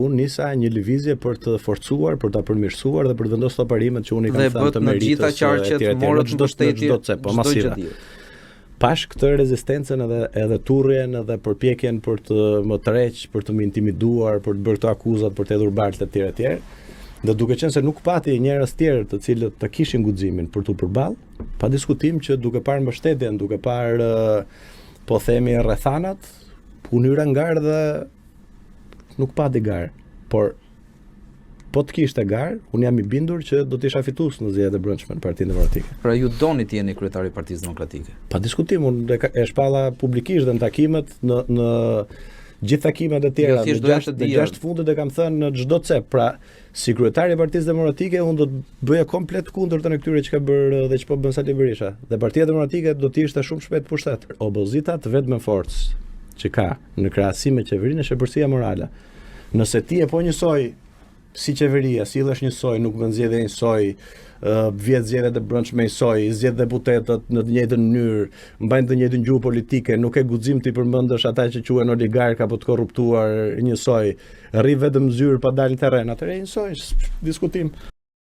Unë nisa një lëvizje për të forcuar, për ta përmirësuar dhe për të vendosur parimet që unë i kam thënë të meritës. Dhe bët në gjitha qarqet morët mbështetje çdo gjë. Pash këtë rezistencën edhe turrjen edhe përpjekjen për të më tërheq, për të më intimiduar, për të bërë këto akuzat, për të hedhur bartë etj. Dhe duke qenë se nuk pati njerëz tjerë të cilët të kishin guximin për tu përballë, pa diskutim që duke parë mbështetjen, duke parë po themi rrethanat, unë hyra ngar dhe nuk pati garë, por po të kishte garë, unë jam i bindur që do të isha fitues në zgjedhjet e brendshme në Partinë Demokratike. Pra ju doni të jeni kryetari i Partisë Demokratike? Pa diskutim, unë e shpalla publikisht dhe në takimet, në gjithë takimet e tjera, në 6 fundet e kam thënë në çdo cep. Pra, si kryetari i Partisë Demokratike, unë do të bëja komplet kundërtën e këtyre që ka bërë dhe ç'po bën Sali Berisha. Dhe Partia Demokratike do të ishte shumë shpejt pushtet. Opozita të vetme forcë që ka në krahasim me qeverinë është shpërsia morale. Nëse ti e po njësoj si qeveria, sillesh njësoj, nuk vën zgjedhje njësoj, vjet zgjedhjet e brendshme njësoj, zgjedh deputetët në të njëjtën mënyrë, mbajnë të njëjtën gjuhë politike, nuk e guxim ti përmendësh ata që quhen oligark apo të korruptuar njësoj, rri vetëm zyrë pa dalë në terren, atëherë njësoj, diskutim.